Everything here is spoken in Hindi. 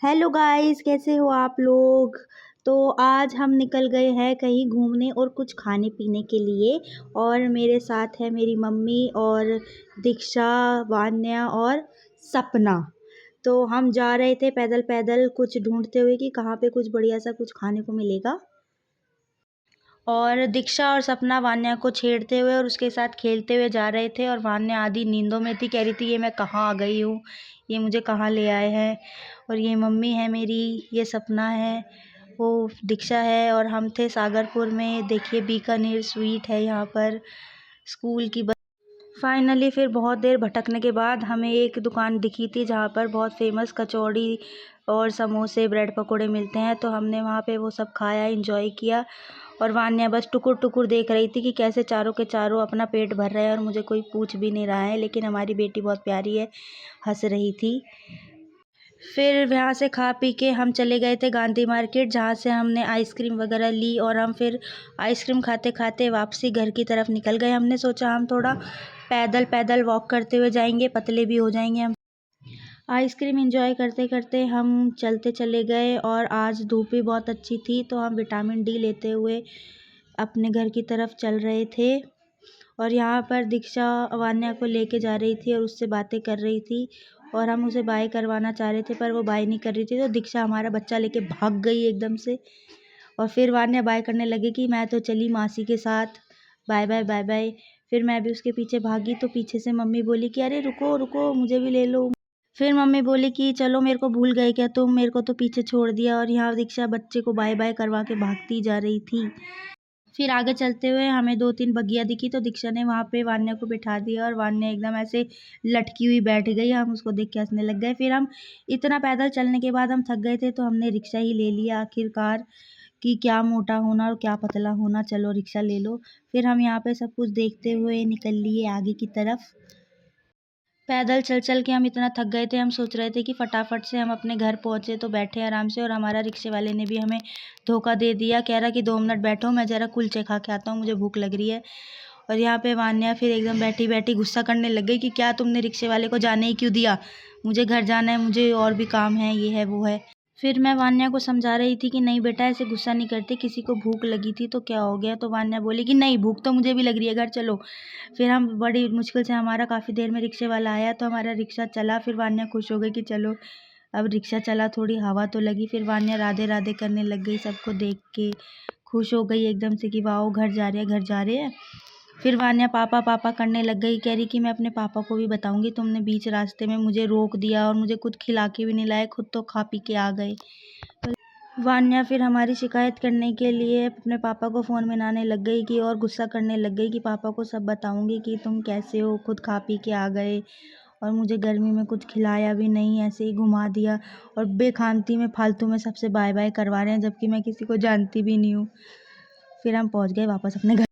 हेलो गाइस, कैसे हो आप लोग। तो आज हम निकल गए हैं कहीं घूमने और कुछ खाने पीने के लिए। और मेरे साथ है मेरी मम्मी और दीक्षा, वान्या और सपना। तो हम जा रहे थे पैदल पैदल कुछ ढूंढते हुए कि कहाँ पे कुछ बढ़िया सा कुछ खाने को मिलेगा। और दीक्षा और सपना वान्या को छेड़ते हुए और उसके साथ खेलते हुए जा रहे थे। और वान्या आधी नींदों में थी, कह रही थी ये मैं कहाँ आ गई हूँ, ये मुझे कहाँ ले आए हैं। और ये मम्मी है मेरी, ये सपना है, वो दीक्षा है। और हम थे सागरपुर में। देखिए बीकानेर स्वीट है यहाँ पर, स्कूल की बस। फाइनली फिर बहुत देर भटकने के बाद हमें एक दुकान दिखी थी जहाँ पर बहुत फेमस कचौड़ी और समोसे ब्रेड पकोड़े मिलते हैं। तो हमने वहाँ पे वो सब खाया, एंजॉय किया। और वान्या बस टुकुर टुकुर देख रही थी कि कैसे चारों के चारों अपना पेट भर रहे हैं और मुझे कोई पूछ भी नहीं रहा है। लेकिन हमारी बेटी बहुत प्यारी है, हंस रही थी। फिर वहाँ से खा पी के हम चले गए थे गांधी मार्केट, जहाँ से हमने आइसक्रीम वगैरह ली। और हम फिर आइसक्रीम खाते खाते वापसी घर की तरफ निकल गए। हमने सोचा हम थोड़ा पैदल पैदल वॉक करते हुए जाएंगे, पतले भी हो जाएंगे हम। आइसक्रीम एंजॉय करते करते हम चलते चले गए। और आज धूप भी बहुत अच्छी थी, तो हम विटामिन डी लेते हुए अपने घर की तरफ चल रहे थे। और यहाँ पर दीक्षा वान्या को लेके जा रही थी और उससे बातें कर रही थी। और हम उसे बाय करवाना चाह रहे थे पर वो बाय नहीं कर रही थी, तो दीक्षा हमारा बच्चा लेके भाग गई एकदम से। और फिर वान्या बाय करने लगी कि मैं तो चली मासी के साथ, बाय बाय बाय बाय। फिर मैं भी उसके पीछे भागी, तो पीछे से मम्मी बोली कि अरे रुको रुको, मुझे भी ले लो। फिर मम्मी बोली कि चलो, मेरे को भूल गए क्या तुम, मेरे को तो पीछे छोड़ दिया। और यहाँ दीक्षा बच्चे को बाय बाय करवा के भागती जा रही थी। फिर आगे चलते हुए हमें 2-3 बग्गियाँ दिखी, तो दीक्षा ने वहाँ पे वान्या को बिठा दिया और वान्या एकदम ऐसे लटकी हुई बैठ गई। हम उसको देख के हंसने लग गए। फिर हम इतना पैदल चलने के बाद हम थक गए थे, तो हमने रिक्शा ही ले लिया आखिरकार, कि क्या मोटा होना और क्या पतला होना, चलो रिक्शा ले लो। फिर हम यहाँ पे सब कुछ देखते हुए निकल लिए आगे की तरफ। पैदल चल चल के हम इतना थक गए थे, हम सोच रहे थे कि फटाफट से हम अपने घर पहुँचे तो बैठे आराम से। और हमारा रिक्शे वाले ने भी हमें धोखा दे दिया, कह रहा कि 2 मिनट बैठो, मैं ज़रा कुलचे खा के आता हूँ, मुझे भूख लग रही है। और यहाँ पे वान्या फिर एकदम बैठी बैठी गुस्सा करने लग गई कि क्या तुमने रिक्शे वाले को जाने ही क्यों दिया, मुझे घर जाना है, मुझे और भी काम है, ये है वो है। फिर मैं वान्या को समझा रही थी कि नहीं बेटा, ऐसे गुस्सा नहीं करते, किसी को भूख लगी थी तो क्या हो गया। तो वान्या बोली कि नहीं, भूख तो मुझे भी लग रही है, घर चलो। फिर हम बड़ी मुश्किल से, हमारा काफ़ी देर में रिक्शे वाला आया, तो हमारा रिक्शा चला। फिर वान्या खुश हो गई कि चलो अब रिक्शा चला, थोड़ी हवा तो लगी। फिर वान्या राधे राधे करने लग गई, सबको देख के खुश हो गई एकदम से कि वाओ, घर जा रहे हैं, घर जा रहे हैं। फिर वान्या पापा पापा करने लग गई, कह रही कि मैं अपने पापा को भी बताऊंगी, तुमने बीच रास्ते में मुझे रोक दिया और मुझे कुछ खिला के भी नहीं लाए, खुद तो खा पी के आ गए। वान्या फिर हमारी शिकायत करने के लिए अपने पापा को फ़ोन मिलाने लग गई कि, और गुस्सा करने लग गई कि पापा को सब बताऊंगी कि तुम कैसे हो, खुद खा पी के आ गए और मुझे गर्मी में कुछ खिलाया भी नहीं, ऐसे ही घुमा दिया। और बेखामती में फालतू में सबसे बाय बाय करवा रहे हैं, जबकि मैं किसी को जानती भी नहीं हूँ। फिर हम पहुँच गए वापस अपने घर।